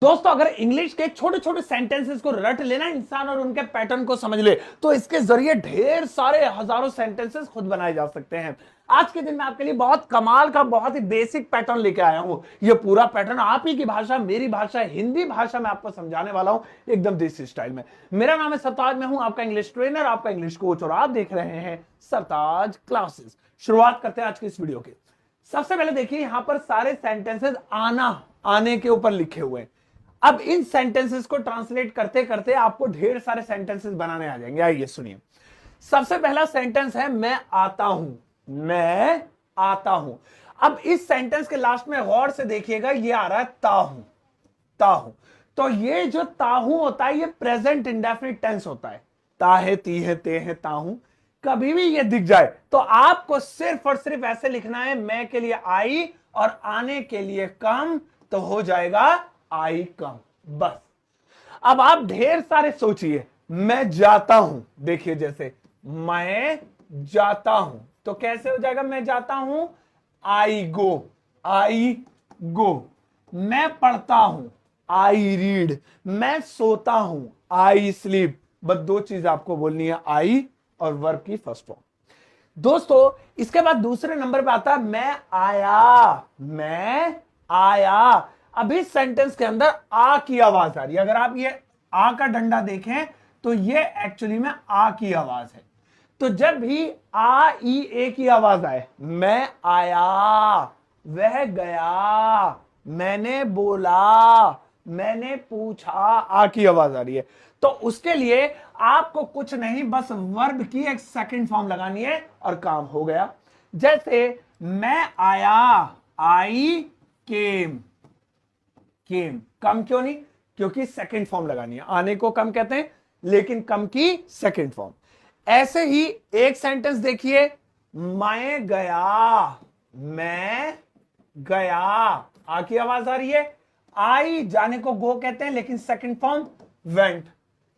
दोस्तों अगर इंग्लिश के छोटे छोटे सेंटेंसेस को रट लेना इंसान और उनके पैटर्न को समझ ले तो इसके जरिए ढेर सारे हजारों सेंटेंसेस खुद बनाए जा सकते हैं। आज के दिन मैं आपके लिए बहुत कमाल का बहुत ही बेसिक पैटर्न लेके आया हूं। ये पूरा पैटर्न आप ही की भाषा, मेरी भाषा, हिंदी भाषा में आपको समझाने वाला हूं एकदम देसी स्टाइल में। मेरा नाम है सरताज, मैं हूं आपका इंग्लिश ट्रेनर, आपका इंग्लिश कोच और आप देख रहे हैं सरताज क्लासेस। शुरुआत करते हैं आज की इस वीडियो की। सबसे पहले देखिए यहां पर सारे सेंटेंसेस आने के ऊपर लिखे हुए हैं। अब इन सेंटेंसेस को ट्रांसलेट करते करते आपको ढेर सारे सेंटेंसेस बनाने आ जाएंगे। आइए सुनिए। सबसे पहला सेंटेंस है मैं आता हूं। मैं आता हूं। अब इस सेंटेंस के लास्ट में गौर से देखिएगा, ये आ रहा है ताहू। ताहू तो ये जो ताहू होता है ये प्रेजेंट इंडेफिनिट टेंस होता है। ता है, ती है, ते है, ताहू। कभी भी ये दिख जाए तो आपको सिर्फ और सिर्फ ऐसे लिखना है, मैं के लिए आई और आने के लिए कम, तो हो जाएगा आई कम, बस। अब आप ढेर सारे सोचिए। मैं जाता हूं, देखिए जैसे मैं जाता हूं तो कैसे हो जाएगा मैं जाता हूं, आई गो। आई गो। मैं पढ़ता हूं, आई रीड। मैं सोता हूं, आई स्लीप। बस दो चीज आपको बोलनी है, आई और वर्ब की फर्स्ट फॉर्म। दोस्तों इसके बाद दूसरे नंबर पे आता है मैं आया। मैं आया। अब इस सेंटेंस के अंदर आ की आवाज आ रही है। अगर आप ये आ का डंडा देखें तो ये एक्चुअली में आ की आवाज है। तो जब भी आ ई ए की आवाज आए, मैं आया, वह गया, मैंने बोला, मैंने पूछा, आ की आवाज आ रही है, तो उसके लिए आपको कुछ नहीं बस वर्ब की एक सेकंड फॉर्म लगानी है और काम हो गया। जैसे मैं आया, आई केम। केम कम क्यों नहीं? क्योंकि सेकंड फॉर्म लगानी है। आने को कम कहते हैं लेकिन कम की सेकंड फॉर्म। ऐसे ही एक सेंटेंस देखिए, मैं गया। मैं गया, आ की आवाज आ रही है। आई जाने को गो कहते हैं लेकिन सेकंड फॉर्म वेंट।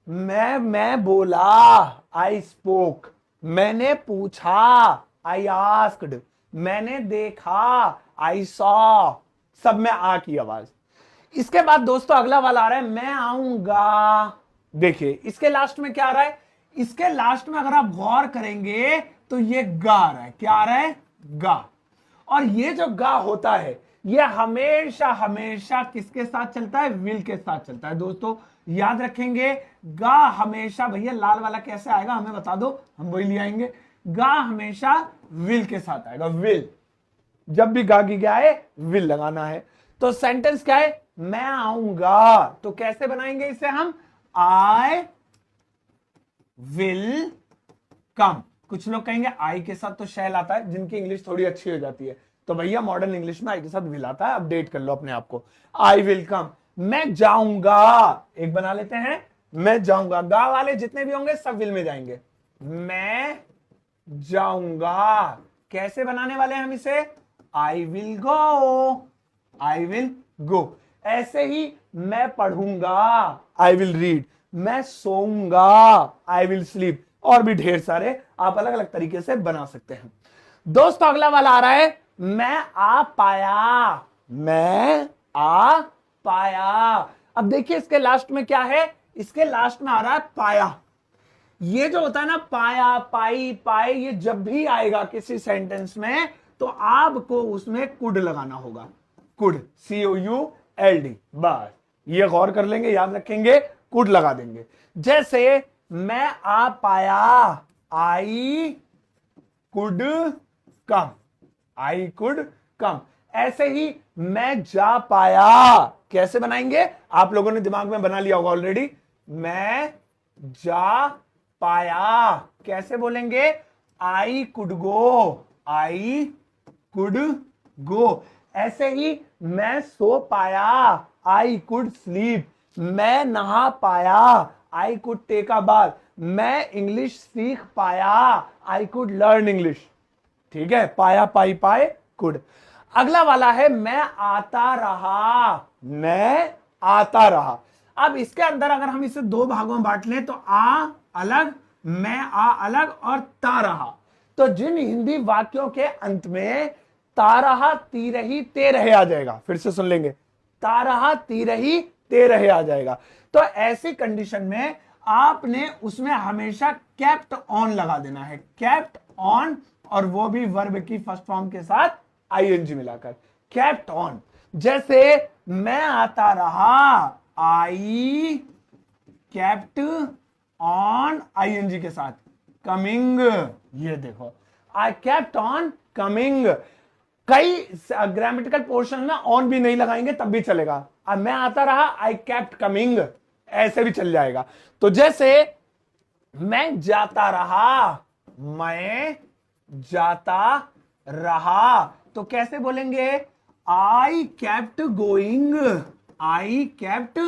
मैं बोला, आई स्पोक। मैंने पूछा, आई आस्क्ड। मैंने देखा, आई सॉ। सब में आ की आवाज। इसके बाद दोस्तों अगला वाला आ रहा है मैं आऊंगा। देखिए इसके लास्ट में क्या आ रहा है? इसके लास्ट में अगर आप गौर करेंगे तो ये गा आ रहा है। क्या आ रहा है? गा। और ये जो गा होता है ये हमेशा हमेशा किसके साथ चलता है? विल के साथ चलता है। दोस्तों याद रखेंगे, गा हमेशा, भैया लाल वाला कैसे आएगा हमें बता दो, हम वही ले आएंगे। गा हमेशा विल के साथ आएगा। विल, जब भी गा की क्या है? विल लगाना है। तो सेंटेंस क्या है? मैं आऊंगा। तो कैसे बनाएंगे इसे हम? I will come. कुछ लोग कहेंगे आई के साथ तो शैल आता है, जिनकी इंग्लिश थोड़ी अच्छी हो जाती है, तो भैया मॉडर्न इंग्लिश में आई के साथ विल आता है, अपडेट कर लो अपने आप को। I will come. मैं जाऊंगा, एक बना लेते हैं, मैं जाऊंगा। गा वाले जितने भी होंगे सब विल में जाएंगे। मैं जाऊंगा। कैसे बनाने वाले हैं हम इसे? I will go. I will go. ऐसे ही मैं पढ़ूंगा, आई विल रीड। मैं सोऊंगा, आई विल स्लीप। और भी ढेर सारे आप अलग अलग तरीके से बना सकते हैं। दोस्तों अगला वाला आ रहा है मैं आ पाया। मैं आ पाया। अब देखिए इसके लास्ट में क्या है? इसके लास्ट में आ रहा है पाया। ये जो होता है ना, पाया, पाई, पाए, ये जब भी आएगा किसी सेंटेंस में तो आपको उसमें कुड लगाना होगा। Could, COULD। बस ये गौर कर लेंगे, याद रखेंगे, कुड लगा देंगे। जैसे मैं आ पाया, I could come. I could come. ऐसे ही मैं जा पाया, कैसे बनाएंगे? आप लोगों ने दिमाग में बना लिया होगा ऑलरेडी। मैं जा पाया कैसे बोलेंगे? I could go. I could go. ऐसे ही मैं सो पाया, आई कुड स्लीप। मैं नहा पाया, I could take a bath. मैं इंग्लिश सीख पाया, आई कुड लर्न इंग्लिश। ठीक है, पाया, पाई, पाए, कुड। अगला वाला है मैं आता रहा। मैं आता रहा। अब इसके अंदर अगर हम इसे दो भागों में बांट लें तो आ अलग, मैं आ अलग और ता रहा। तो जिन हिंदी वाक्यों के अंत में ता रहा, ती रही, ते रहे आ जाएगा, फिर से सुन लेंगे, ता रहा, ती रही, 13 आ जाएगा। तो ऐसी कंडीशन में आपने उसमें हमेशा केप्ट ऑन लगा देना है, केप्ट ऑन, और वो भी वर्ब की फर्स्ट फॉर्म के साथ आईएनजी मिलाकर, केप्ट ऑन। जैसे मैं आता रहा, आई केप्ट ऑन आईएनजी के साथ कमिंग, ये देखो आई केप्ट ऑन कमिंग। कई ग्रामेटिकल पोर्शन में ऑन भी नहीं लगाएंगे तब भी चलेगा। अब मैं आता रहा, आई केप्ट कमिंग, ऐसे भी चल जाएगा। तो जैसे मैं जाता रहा, मैं जाता रहा, तो कैसे बोलेंगे, I kept going, I kept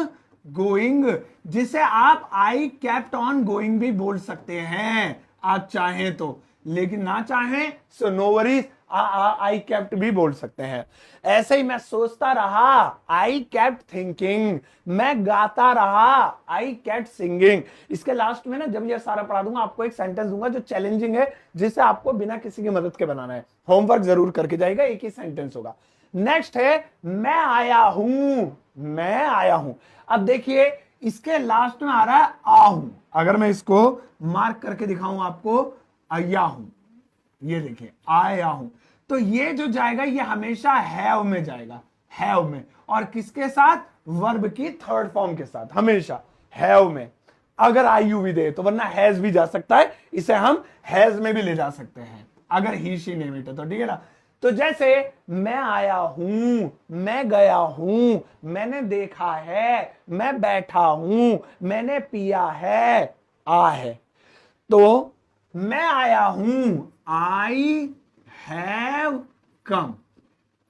going, जिसे आप आई केप्ट ऑन गोइंग भी बोल सकते हैं आप चाहें तो, लेकिन ना चाहें so no worries, I kept भी बोल सकते हैं। ऐसे ही मैं सोचता रहा, आई केप्ट थिंकिंग, मैं गाता रहा, आई केप्ट सिंगिंग। इसके लास्ट में ना जब ये सारा पढ़ा दूंगा आपको एक सेंटेंस दूंगा जो चैलेंजिंग है, जिसे आपको बिना किसी की मदद के बनाना है, होमवर्क जरूर करके जाएगा, एक ही सेंटेंस होगा। नेक्स्ट है मैं आया हूं, मैं आया हूं। अब देखिए इसके लास्ट में आ रहा है आ हूं, अगर मैं इसको मार्क करके दिखाऊं आपको, आया हूं, ये देखिए आया हूं, तो ये जो जाएगा ये हमेशा हैव में जाएगा, हैव में, और किसके साथ, वर्ब की थर्ड फॉर्म के साथ, हमेशा हैव में। अगर आई यू भी दे तो, वरना हैज भी जा सकता है, इसे हम हैज में भी ले जा सकते हैं अगर ही शी नेम इट है तो, ठीक है ना। तो जैसे मैं आया हूं, मैं गया हूं, मैंने देखा है, मैं बैठा हूं, मैंने पिया है, आ है। तो मैं आया हूं, आई हैव कम,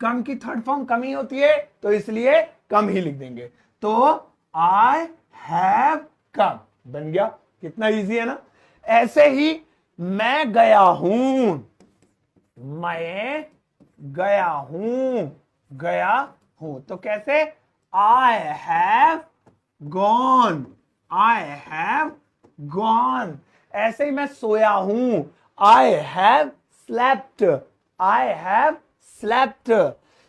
कम की थर्ड फॉर्म कम ही होती है तो इसलिए कम ही लिख देंगे, तो आई हैव कम बन गया। कितना इजी है ना। ऐसे ही मैं गया हूं, मैं गया हूं, गया हूं, तो कैसे, I have gone, I have gone. ऐसे ही मैं सोया हूं, I have slept, I have slept.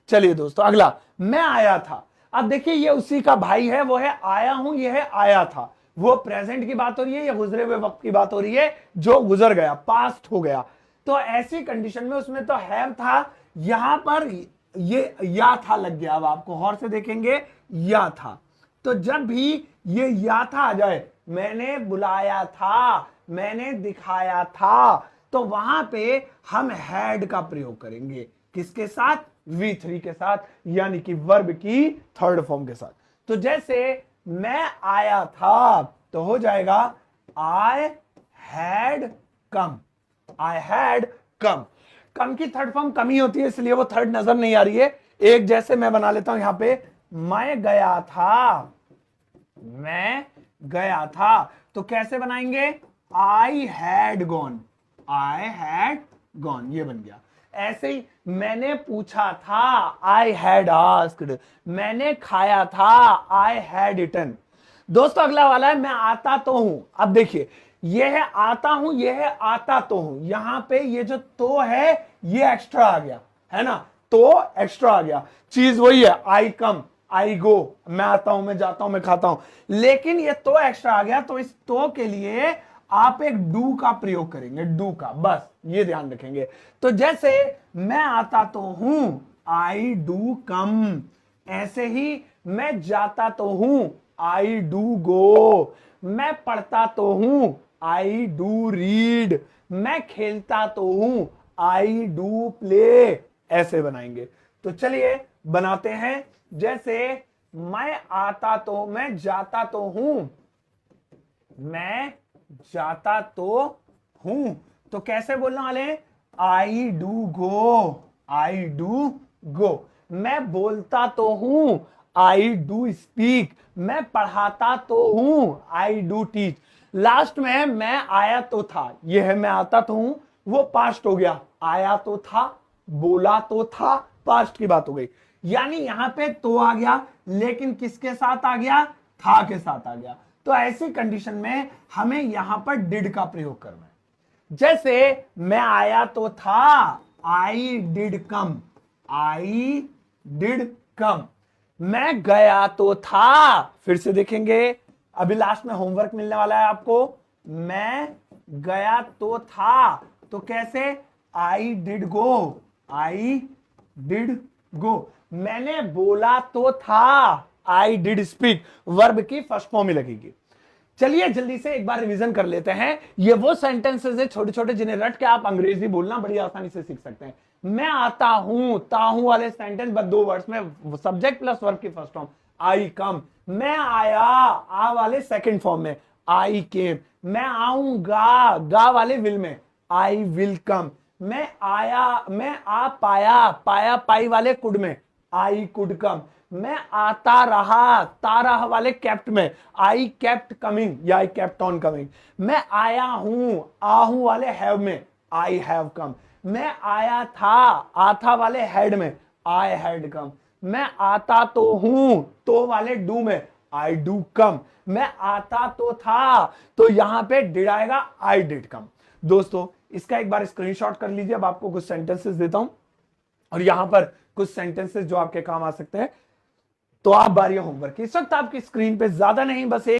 चलिए दोस्तों अगला, मैं आया था। अब देखिए ये उसी का भाई है, वो है आया हूं, ये है आया था। वो प्रेजेंट की बात हो रही है या गुजरे हुए वक्त की बात हो रही है, जो गुजर गया, पास्ट हो गया। तो ऐसी कंडीशन में उसमें तो हैव था, यहां पर ये या था लग गया। अब आपको गौर से देखेंगे, या था, तो जब भी ये या था आ जाए, मैंने बुलाया था, मैंने दिखाया था, तो वहां पे हम हैड का प्रयोग करेंगे, किसके साथ, V3 के साथ, यानी कि वर्ब की थर्ड फॉर्म के साथ। तो जैसे मैं आया था तो हो जाएगा I had come, I had come. कम की थर्ड फॉर्म कम ही होती है इसलिए वो थर्ड नजर नहीं आ रही है। एक जैसे मैं बना लेता हूं यहां पे, मैं गया था, मैं गया था, तो कैसे बनाएंगे, I had gone, I had gone, ये बन गया। ऐसे ही मैंने पूछा था, आई हैड आस्क्ड, मैंने खाया था, आई हैड इटन। दोस्तों अगला वाला है मैं आता तो हूं। अब देखिए ये है आता हूं, ये है आता तो हूं, यहां पे ये जो तो है ये एक्स्ट्रा आ गया है ना, तो एक्स्ट्रा आ गया। चीज वही है, आई कम, आई गो, मैं आता हूं, मैं जाता हूं, मैं खाता हूं, लेकिन ये तो एक्स्ट्रा आ गया, तो इस तो के लिए आप एक डू का प्रयोग करेंगे, डू का, बस ये ध्यान रखेंगे। तो जैसे मैं आता तो हूं, आई डू कम। ऐसे ही मैं जाता तो हूं, आई डू गो। मैं पढ़ता तो हूं, आई डू रीड। मैं खेलता तो हूं, आई डू प्ले। ऐसे बनाएंगे। तो चलिए बनाते हैं। जैसे मैं आता तो, मैं जाता तो हूं, मैं जाता तो हूं, तो कैसे बोलने वाले हैं, I do go, I do go. मैं बोलता तो हूं, आई डू स्पीक। मैं पढ़ाता तो हूं, आई डू टीच। लास्ट में मैं आया तो था, यह है मैं आता तो हूं, वो पास्ट हो गया, आया तो था, बोला तो था, पास्ट की बात हो गई। यानी यहां पे तो आ गया, लेकिन किसके साथ आ गया, था के साथ आ गया। तो ऐसी कंडीशन में हमें यहां पर डिड का प्रयोग करना है। जैसे मैं आया तो था, I did come, I did कम। मैं गया तो था, फिर से देखेंगे, अभी लास्ट में होमवर्क मिलने वाला है आपको। मैं गया तो था, तो कैसे, I did go, I did go. मैंने बोला तो था, आई डिड स्पीक, वर्ब की फर्स्ट फॉर्म में लगेगी। चलिए जल्दी से एक बार रिवीजन कर लेते हैं। ये वो सेंटेंसेस है छोटे छोटे जिन्हें रट के आप अंग्रेजी बोलना बड़ी आसानी से सीख सकते हैं। मैं आता हूं, ताहू वाले सेंटेंस बस 2 वर्ड्स में, सब्जेक्ट प्लस वर्ब की फर्स्ट फॉर्म, आई कम। मैं आया, आ वाले सेकंड फॉर्म में, आई केम। मैं आऊंगा, गा वाले विल में, आई विल कम। मैं आया, मैं आ पाया, पाया पाई वाले कुड में, आई कुड कम। मैं आता रहा, तारा वाले केप्ट में, आई केप्ट कमिंग या आई केप्ट ऑन कमिंग। मैं आया हूं, आहू वाले हैव में, आई हैव कम। मैं आया था, आथा वाले हैड में, आई हैड कम। मैं आता तो हूं, तो वाले डू में, आई डू कम। मैं आता तो था, तो यहां पे डिड आएगा, आई डिड कम। दोस्तों इसका एक बार स्क्रीनशॉट कर लीजिए। अब आपको कुछ सेंटेंसेस देता हूं और यहां पर कुछ सेंटेंसेस जो आपके काम आ सकते हैं। तो आप बारी होमवर्क, इस वक्त आपकी स्क्रीन पे ज्यादा नहीं, बस एक